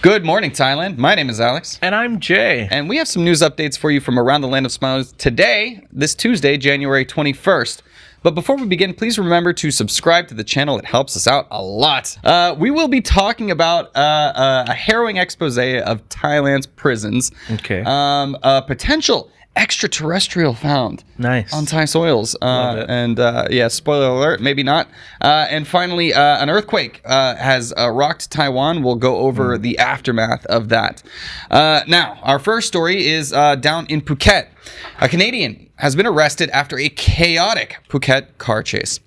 Good morning, Thailand. My name is Alex. And I'm Jay. And we have some news updates for you from around the land of smiles today, this Tuesday, January 21st. But before we begin, please remember to subscribe to the channel. It helps us out a lot. We will be talking about a harrowing expose of Thailand's prisons. Okay. A potential extraterrestrial found on Thai soils. Love it. And yeah, spoiler alert, maybe not. And finally, an earthquake has rocked Taiwan. We'll go over the aftermath of that. Now, our first story is down in Phuket. A Canadian has been arrested after a chaotic Phuket car chase.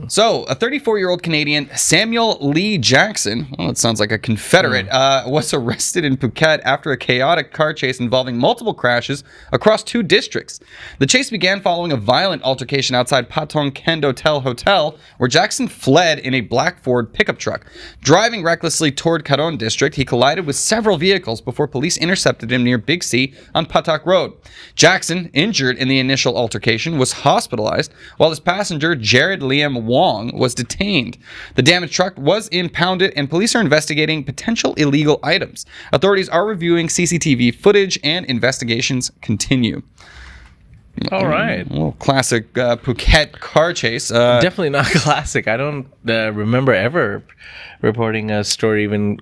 So, a 34-year-old Canadian, Samuel Lee Jackson, well, it sounds like a Confederate, was arrested in Phuket after a chaotic car chase involving multiple crashes across two districts. The chase began following a violent altercation outside Patong Kendotel Hotel, where Jackson fled in a black Ford pickup truck. Driving recklessly toward Karon district, he collided with several vehicles before police intercepted him near Big C on Pattaya Road. Jackson, injured in the initial altercation, was hospitalized, while his passenger, Jared Liam Wong, was detained. The damaged truck was impounded, and police are investigating potential illegal items. Authorities are reviewing CCTV footage, and investigations continue. All right. Well, classic Phuket car chase. Definitely not classic. I don't remember ever reporting a story even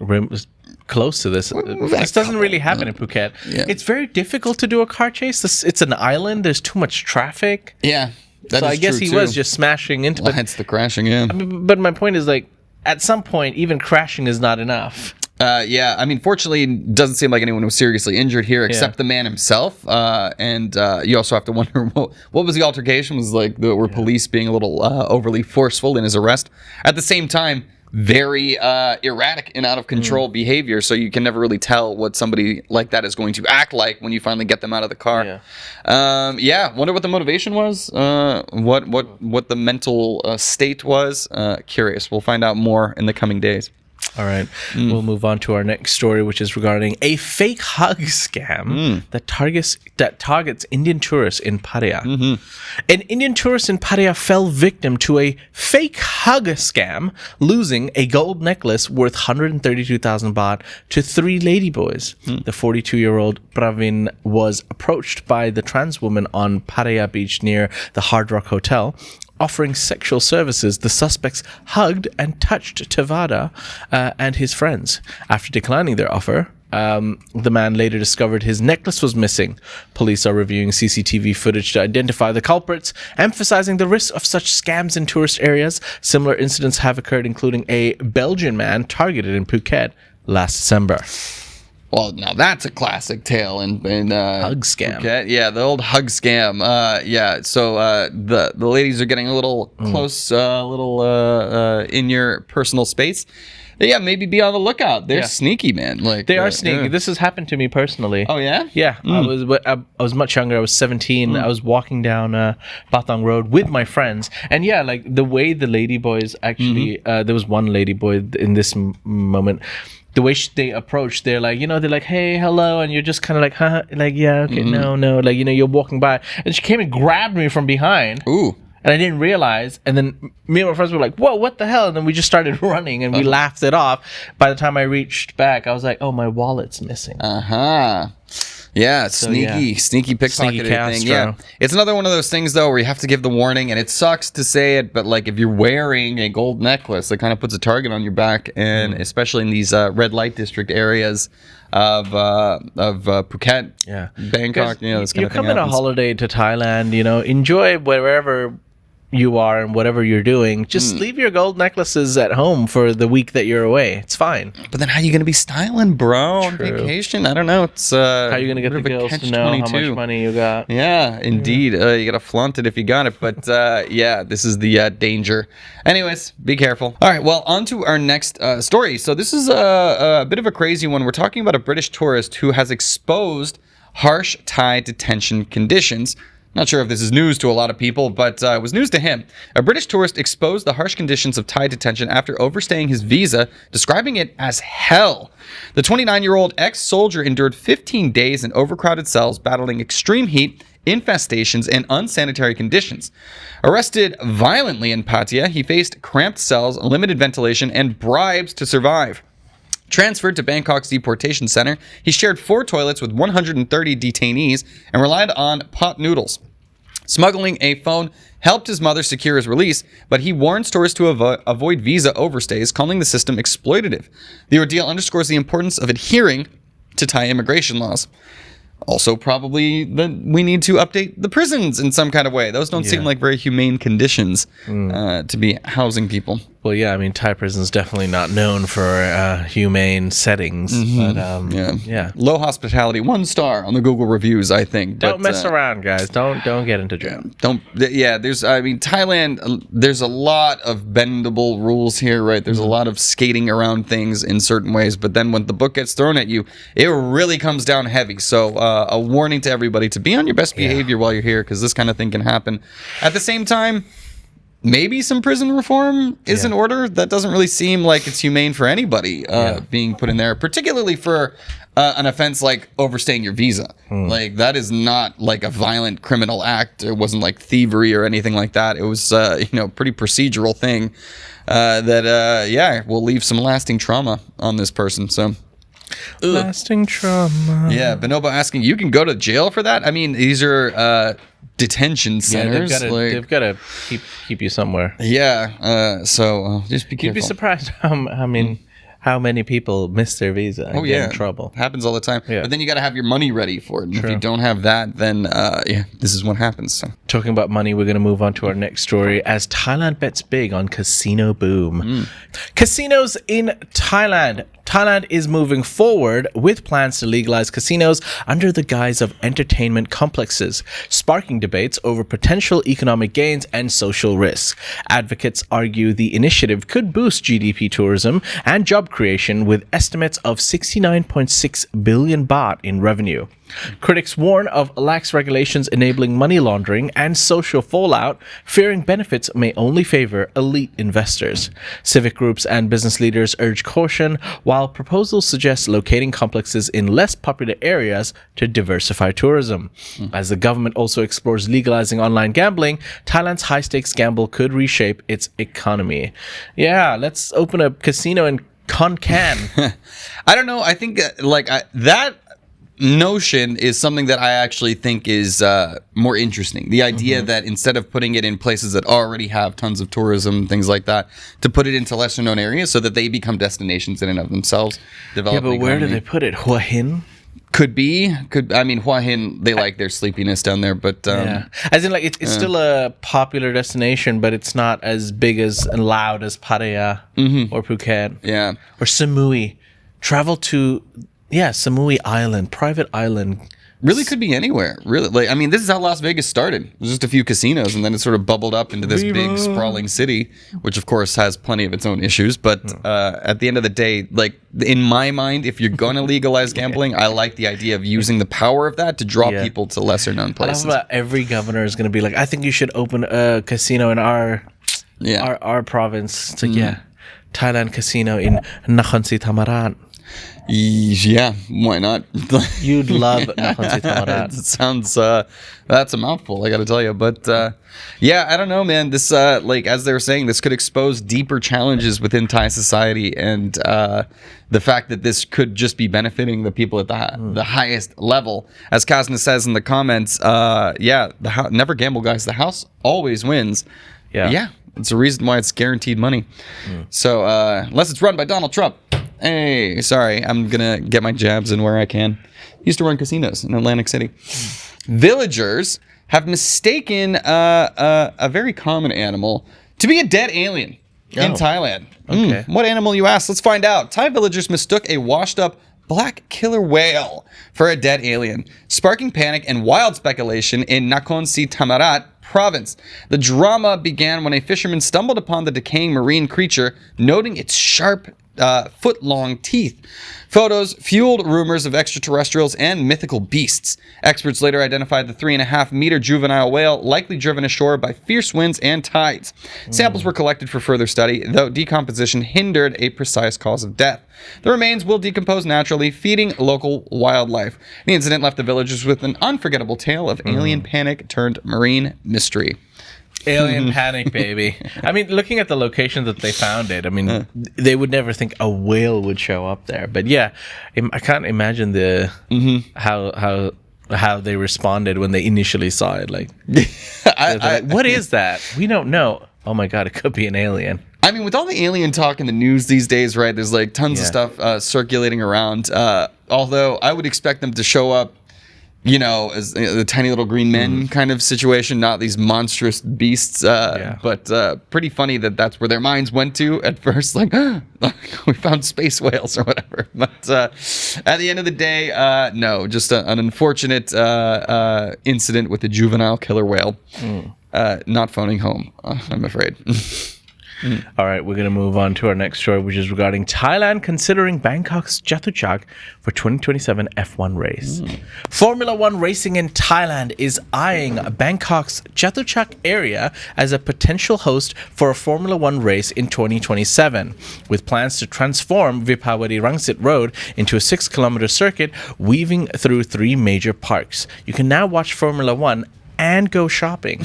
close to this. This doesn't really happen in Phuket. Yeah. It's very difficult to do a car chase. It's an island. There's too much traffic. Yeah. So I guess he was just smashing into it. Hence the crashing, yeah. But my point is, like, at some point, even crashing is not enough. Yeah, I mean, fortunately, it doesn't seem like anyone was seriously injured here except the man himself. And you also have to wonder, what was the altercation? Was like, were police being a little overly forceful in his arrest? At the same time, very erratic and out of control behavior, so you can never really tell what somebody like that is going to act like when you finally get them out of the car. Wonder what the motivation was, what the mental state was. Curious. We'll find out more in the coming days. All right. We'll move on to our next story, which is regarding a fake hug scam that targets Indian tourists in Pattaya. An Indian tourist in Pattaya fell victim to a fake hug scam, losing a gold necklace worth 132,000 baht to three ladyboys. The 42-year-old Pravin was approached by the trans woman on Pattaya Beach near the Hard Rock Hotel. Offering sexual services, the suspects hugged and touched Tevada and his friends. After declining their offer, the man later discovered his necklace was missing. Police are reviewing CCTV footage to identify the culprits, emphasizing the risk of such scams in tourist areas. Similar incidents have occurred, including a Belgian man targeted in Phuket last December. Well, now that's a classic tale in hug scam. Phuket. Yeah, the old hug scam. So the ladies are getting a little close, in your personal space. Yeah, maybe be on the lookout. They're sneaky, man. Like they are sneaky. This has happened to me personally. Oh yeah? Yeah. I was much younger. I was 17. I was walking down Patong Road with my friends, and yeah, like the way the ladyboys actually. There was one ladyboy in this moment. The way they approach, they're like, they're like, hey, hello, and you're just kind of like, huh, like, yeah, okay, no, like, you're walking by, and she came and grabbed me from behind. Ooh. And I didn't realize, and then me and my friends were like, whoa, what the hell? And then we just started running, and we laughed it off. By the time I reached back, I was like, oh, my wallet's missing. Yeah, sneaky pickpocketing thing. Yeah, it's another one of those things though where you have to give the warning, and it sucks to say it, but like if you're wearing a gold necklace, it kind of puts a target on your back, and especially in these red light district areas of Phuket, Bangkok, this kind of thing. You come on a holiday to Thailand, enjoy wherever you are and whatever you're doing. Just leave your gold necklaces at home for the week that you're away. It's fine. But then how are you going to be styling, bro, on vacation? I don't know. It's how are you going to get the girls to know how much money you got? Yeah, indeed. You got to flaunt it if you got it. But this is the danger. Anyways, be careful. All right, well, on to our next story. So this is a bit of a crazy one. We're talking about a British tourist who has exposed harsh Thai detention conditions. Not sure if this is news to a lot of people, but it was news to him. A British tourist exposed the harsh conditions of Thai detention after overstaying his visa, describing it as hell. The 29-year-old ex-soldier endured 15 days in overcrowded cells, battling extreme heat, infestations, and unsanitary conditions. Arrested violently in Pattaya, he faced cramped cells, limited ventilation, and bribes to survive. Transferred to Bangkok's deportation center, he shared 4 toilets with 130 detainees and relied on pot noodles. Smuggling a phone helped his mother secure his release, but he warns tourists to avoid visa overstays, calling the system exploitative. The ordeal underscores the importance of adhering to Thai immigration laws. Also, probably that we need to update the prisons in some kind of way. Those don't seem like very humane conditions to be housing people. Well, yeah, I mean, Thai prison's definitely not known for humane settings. But, yeah. Low hospitality, 1 star on the Google reviews, I think. Don't mess around, guys. Don't get into jail. Thailand, there's a lot of bendable rules here, right? There's a lot of skating around things in certain ways, but then when the book gets thrown at you, it really comes down heavy. So a warning to everybody to be on your best behavior while you're here, because this kind of thing can happen. At the same time, maybe some prison reform is in order. That doesn't really seem like it's humane for anybody being put in there, particularly for an offense like overstaying your visa. Like, that is not like a violent criminal act. It wasn't like thievery or anything like that. It was, pretty procedural thing that will leave some lasting trauma on this person. So. Lasting trauma. Yeah, Bonobo asking, you can go to jail for that? I mean, these are detention centers. They've got to keep you somewhere. Yeah, so just be careful. You'd be surprised how many people miss their visa and get in trouble. Happens all the time. Yeah. But then you got to have your money ready for it. And if you don't have that, then this is what happens. So. Talking about money, we're going to move on to our next story as Thailand bets big on casino boom. Casinos in Thailand. Thailand is moving forward with plans to legalize casinos under the guise of entertainment complexes, sparking debates over potential economic gains and social risks. Advocates argue the initiative could boost GDP tourism and job creation with estimates of 69.6 billion baht in revenue. Critics warn of lax regulations enabling money laundering and social fallout, fearing benefits may only favor elite investors. Civic groups and business leaders urge caution, while proposals suggest locating complexes in less popular areas to diversify tourism. As the government also explores legalizing online gambling, Thailand's high-stakes gamble could reshape its economy. Yeah, let's open a casino in Khon Kaen. I don't know. I think that notion is something that I actually think is more interesting. The idea that instead of putting it in places that already have tons of tourism, things like that, to put it into lesser known areas so that they become destinations in and of themselves. Yeah, but where do they put it? Hua Hin? Hua Hin, they like their sleepiness down there, but as in, like, it's still a popular destination, but it's not as big and loud as Pattaya or Phuket, or Samui. Travel to Samui Island, private island. Really could be anywhere. Really, this is how Las Vegas started. It was just a few casinos, and then it sort of bubbled up into this big, sprawling city, which of course has plenty of its own issues. But at the end of the day, like, in my mind, if you're going to legalize gambling, I like the idea of using the power of that to draw people to lesser known places. I love that every governor is going to be like, I think you should open a casino in our province. It's like, Thailand casino in Nakhon Si Thammarat. Yeah, why not? You'd love Nakhon Si Thammarat. It sounds, that's a mouthful, I gotta tell you. But, I don't know, man. This, as they were saying, this could expose deeper challenges within Thai society. And the fact that this could just be benefiting the people at the highest level. As Kasna says in the comments, never gamble, guys. The house always wins. Yeah. It's a reason why it's guaranteed money. So, unless it's run by Donald Trump. Hey, sorry, I'm gonna get my jabs in where I can. Used to run casinos in Atlantic City. Villagers have mistaken a very common animal to be a dead alien in Thailand. Okay. What animal, you ask? Let's find out. Thai villagers mistook a washed-up black killer whale for a dead alien, sparking panic and wild speculation in Nakhon Si Thammarat province. The drama began when a fisherman stumbled upon the decaying marine creature, noting its sharp foot-long teeth. Photos fueled rumors of extraterrestrials and mythical beasts. Experts later identified the 3.5-meter juvenile whale, likely driven ashore by fierce winds and tides. Samples were collected for further study, though decomposition hindered a precise cause of death. The remains will decompose naturally, feeding local wildlife. The incident left the villagers with an unforgettable tale of alien panic turned marine mystery. Alien panic, baby. I mean, looking at the location that they found it, I mean, they would never think a whale would show up there. But yeah, I can't imagine how they responded when they initially saw it. Like, like, what is that? We don't know. Oh my God, it could be an alien. I mean, with all the alien talk in the news these days, right? There's like tons of stuff circulating around. Although I would expect them to show up, as the tiny little green men kind of situation, not these monstrous beasts. But pretty funny that's where their minds went to at first. Like, we found space whales or whatever. But at the end of the day, no, just an unfortunate incident with a juvenile killer whale not phoning home, I'm afraid. All right, we're going to move on to our next story, which is regarding Thailand considering Bangkok's Chatuchak for 2027 F1 race. Formula One racing in Thailand is eyeing Bangkok's Chatuchak area as a potential host for a Formula One race in 2027, with plans to transform Vipawadi Rangsit Road into a 6-kilometer circuit weaving through 3 major parks. You can now watch Formula One and go shopping.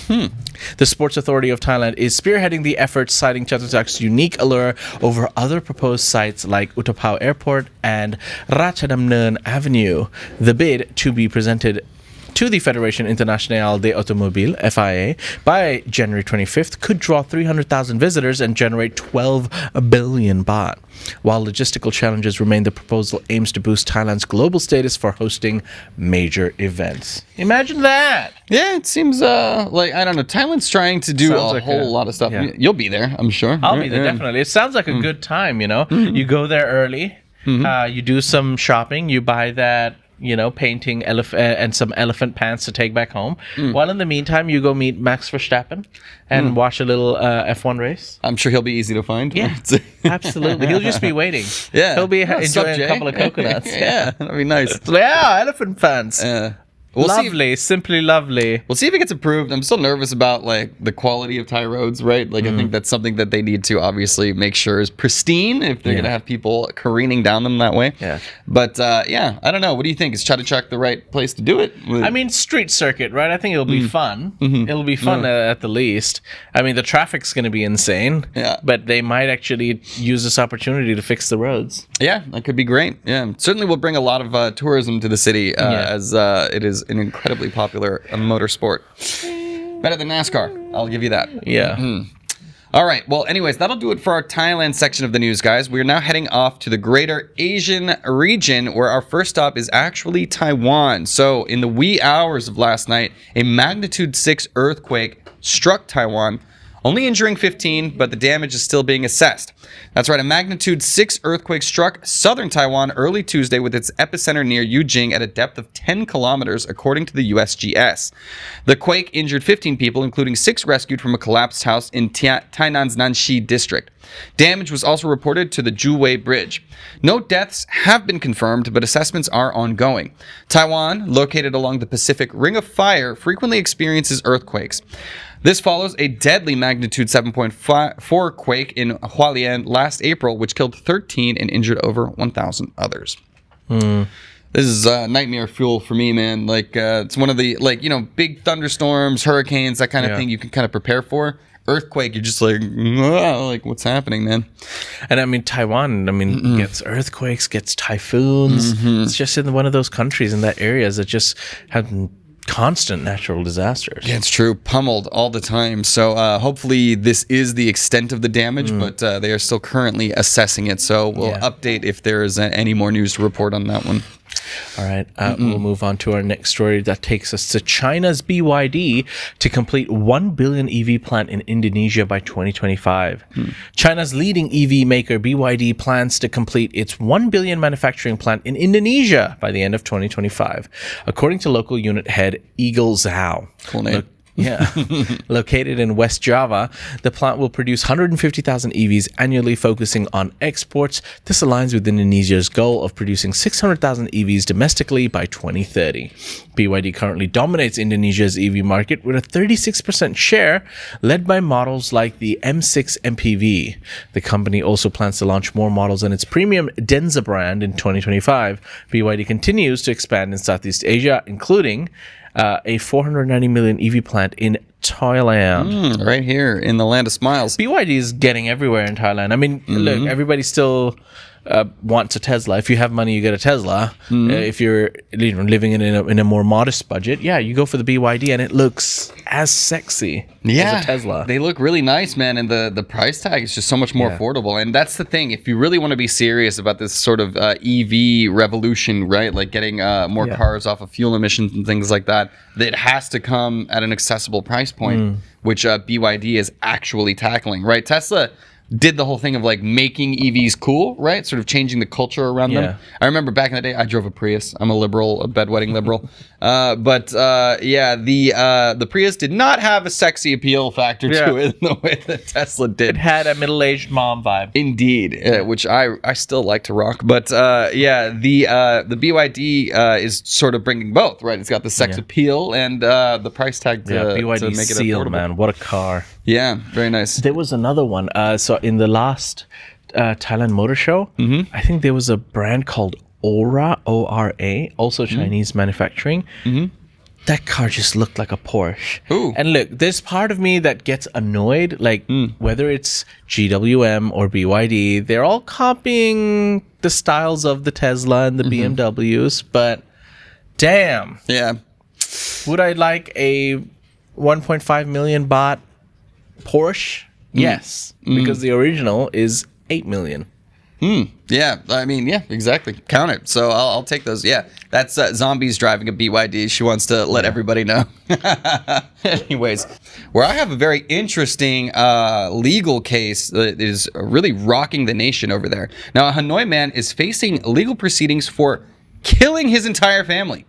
The Sports Authority of Thailand is spearheading the effort, citing Chatuchak's unique allure over other proposed sites like Utapao Airport and Ratchadamnern Avenue. The bid, to be presented to the Fédération Internationale des Automobiles, FIA, by January 25th, could draw 300,000 visitors and generate 12 billion baht. While logistical challenges remain, the proposal aims to boost Thailand's global status for hosting major events. Imagine that! Yeah, it seems like, I don't know, Thailand's trying to do a whole lot of stuff. Yeah. You'll be there, I'm sure. I'll be there, definitely. It sounds like a good time, You go there early, you do some shopping, you buy that painting and some elephant pants to take back home. While in the meantime, you go meet Max Verstappen and watch a little F1 race. I'm sure he'll be easy to find. Yeah, absolutely. He'll just be waiting. Yeah. He'll be enjoying a couple of coconuts. Yeah, that'd be nice. Yeah, elephant pants. We'll lovely, simply lovely. We'll see if it gets approved. I'm still nervous about like the quality of Thai roads, right? Like I think that's something that they need to obviously make sure is pristine if they're gonna have people careening down them that way. Yeah. But I don't know. What do you think? Is Chatuchak the right place to do it? I mean, street circuit, right? I think it'll be fun. It'll be fun at the least. I mean, the traffic's gonna be insane. Yeah. But they might actually use this opportunity to fix the roads. Yeah, that could be great. Yeah, certainly will bring a lot of tourism to the city as it is an incredibly popular motorsport. Better than NASCAR, I'll give you that. Yeah. All right. Well, anyways, that'll do it for our Thailand section of the news, guys. We are now heading off to the greater Asian region, where our first stop is actually Taiwan. So, in the wee hours of last night, a magnitude 6 earthquake struck Taiwan, only injuring 15, but the damage is still being assessed. That's right, a magnitude 6 earthquake struck southern Taiwan early Tuesday with its epicenter near Yujing at a depth of 10 kilometers, according to the USGS. The quake injured 15 people, including 6 rescued from a collapsed house in Tainan's Nanxi district. Damage was also reported to the Juwei Bridge. No deaths have been confirmed, but assessments are ongoing. Taiwan, located along the Pacific Ring of Fire, frequently experiences earthquakes. This follows a deadly magnitude 7.4 quake in Hualien last April, which killed 13 and injured over 1,000 others. This is nightmare fuel for me, man. Like, it's one of the, big thunderstorms, hurricanes, that kind of thing you can kind of prepare for. Earthquake, you're just like, what's happening, man? And I mean, Taiwan, gets earthquakes, gets typhoons. It's just in one of those countries in that area that just have constant natural disasters. Yeah, it's true. Pummeled all the time. So hopefully this is the extent of the damage, but they are still currently assessing it. So we'll update if there is any more news to report on that one. All right, we'll move on to our next story that takes us to China's BYD to complete 1 billion EV plant in Indonesia by 2025. China's leading EV maker BYD plans to complete its 1 billion manufacturing plant in Indonesia by the end of 2025, according to local unit head Eagle Zhao. Cool name. Located in West Java, the plant will produce 150,000 EVs annually, focusing on exports. This aligns with Indonesia's goal of producing 600,000 EVs domestically by 2030. BYD currently dominates Indonesia's EV market with a 36% share, led by models like the M6 MPV. The company also plans to launch more models in its premium Denza brand in 2025. BYD continues to expand in Southeast Asia, including a 490 million EV plant in Thailand. Right here in the land of smiles. BYD is getting everywhere in Thailand. I mean, look, everybody still wants a Tesla. If you have money, you get a Tesla. If you're living in a more modest budget, you go for the BYD, and it looks as sexy as a Tesla. They look really nice, man, and the price tag is just so much more affordable. And that's the thing. If you really want to be serious about this sort of EV revolution, right, like getting more cars off of fuel emissions and things like that, it has to come at an accessible price point, which BYD is actually tackling, right? Tesla did the whole thing of like making EVs cool, right? Sort of changing the culture around them. I remember back in the day, I drove a Prius. I'm a liberal, a bedwetting liberal. The Prius did not have a sexy appeal factor to it in the way that Tesla did. It had a middle-aged mom vibe. Indeed, which I still like to rock. But the BYD is sort of bringing both, right? It's got the sex appeal and the price tag to BYD make it Seal, affordable. man. What a car. Yeah, very nice. There was another one. So in the last Thailand Motor Show, I think there was a brand called Ora, O-R-A, also Chinese manufacturing. That car just looked like a Porsche. Ooh. And look, there's part of me that gets annoyed, like whether it's GWM or BYD, they're all copying the styles of the Tesla and the BMWs, but damn. Yeah. Would I like a 1.5 million baht Porsche? Yes, because the original is 8 million. Yeah, I mean, yeah, exactly. Count it. So I'll take those. Yeah, that's Zombies driving a BYD. She wants to let everybody know. Anyways, where I have a very interesting legal case that is really rocking the nation over there. Now, a Hanoi man is facing legal proceedings for killing his entire family.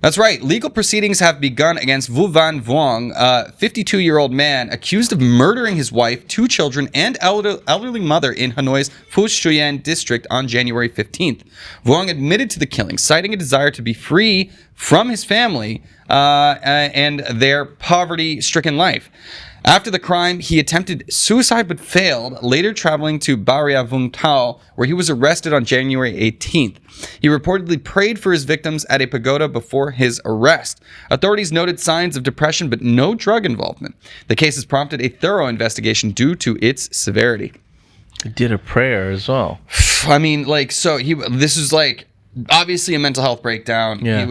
That's right. Legal proceedings have begun against Vu Van Vuong, a 52-year-old man accused of murdering his wife, 2 children, and elderly mother in Hanoi's Phu Xuyen district on January 15th. Vuong admitted to the killing, citing a desire to be free from his family and their poverty-stricken life. After the crime, he attempted suicide but failed, later traveling to Baria Vung Tau, where he was arrested on January 18th. He reportedly prayed for his victims at a pagoda before his arrest. Authorities noted signs of depression but no drug involvement. The case has prompted a thorough investigation due to its severity. He did a prayer as well. I mean, like, so this is like obviously a mental health breakdown. Yeah.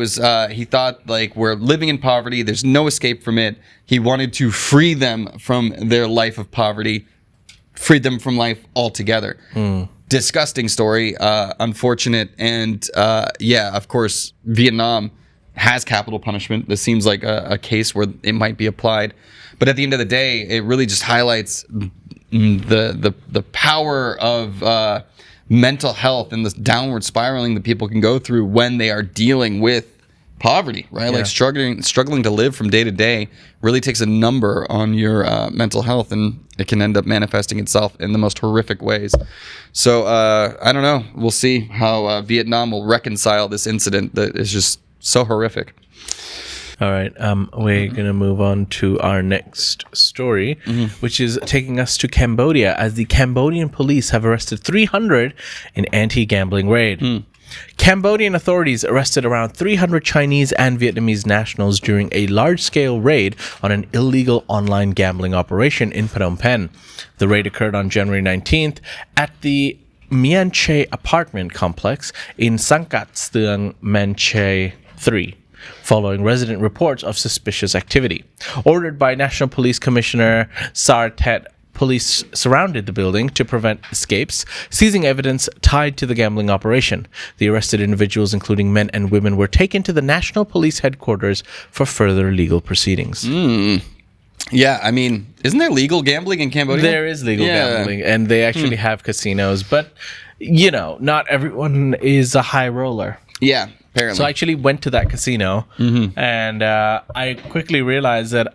He thought like we're living in poverty. There's no escape from it. He wanted to free them from their life of poverty, free them from life altogether. Disgusting story, unfortunate. And of course, Vietnam has capital punishment. This seems like a case where it might be applied. But at the end of the day, it really just highlights the power of mental health and the downward spiraling that people can go through when they are dealing with poverty, right? Yeah. Like struggling to live from day to day really takes a number on your mental health, and it can end up manifesting itself in the most horrific ways. So I don't know. We'll see how Vietnam will reconcile this incident that is just so horrific. All right, we're going to move on to our next story, which is taking us to Cambodia, as the Cambodian police have arrested 300 in anti-gambling raid. Cambodian authorities arrested around 300 Chinese and Vietnamese nationals during a large-scale raid on an illegal online gambling operation in Phnom Penh. The raid occurred on January 19th at the Mien Che apartment complex in Sangkat Steung Man Che 3. Following resident reports of suspicious activity. Ordered by National Police Commissioner Sar Tet, police surrounded the building to prevent escapes, seizing evidence tied to the gambling operation. The arrested individuals, including men and women, were taken to the National Police Headquarters for further legal proceedings. Yeah, I mean, isn't there legal gambling in Cambodia? There is legal gambling, and they actually have casinos, but, you know, not everyone is a high roller. Yeah, apparently. So I actually went to that casino, and I quickly realized that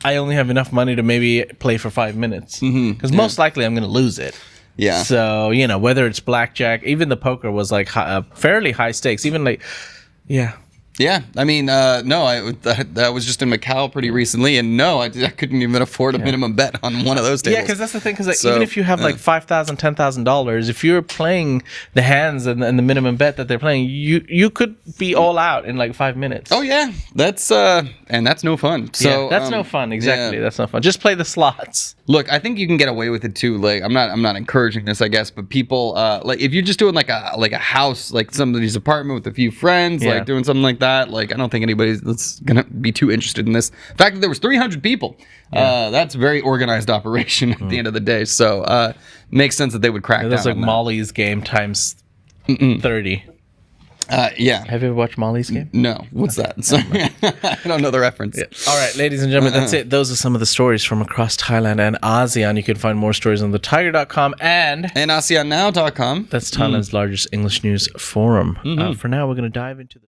I only have enough money to maybe play for 5 minutes. Because most likely I'm going to lose it. Yeah. So, you know, whether it's blackjack, even the poker was like fairly high stakes. Even like, Yeah, I mean, no, that was just in Macau pretty recently, and no, I couldn't even afford a minimum bet on one of those tables. Yeah, because that's the thing. Because even if you have like $5,000, $10,000, if you're playing the hands and the minimum bet that they're playing, you could be all out in like 5 minutes. Oh yeah, that's no fun. So that's no fun. Exactly, that's no fun. Just play the slots. Look, I think you can get away with it too. Like, I'm not encouraging this, I guess, but people like if you're just doing like a house, like somebody's apartment with a few friends, like doing something like that. Like, I don't think anybody's that's gonna be too interested in this. The fact that there was 300 people, that's a very organized operation at the end of the day. So makes sense that they would crack down. That's like on that. Molly's Game times 30. Yeah. Have you ever watched Molly's Game? No. What's that? Sorry. I don't know the reference. Yeah. All right, ladies and gentlemen, that's it. Those are some of the stories from across Thailand and ASEAN. You can find more stories on thetiger.com and ASEANnow.com. That's Thailand's largest English news forum. For now, we're going to dive into the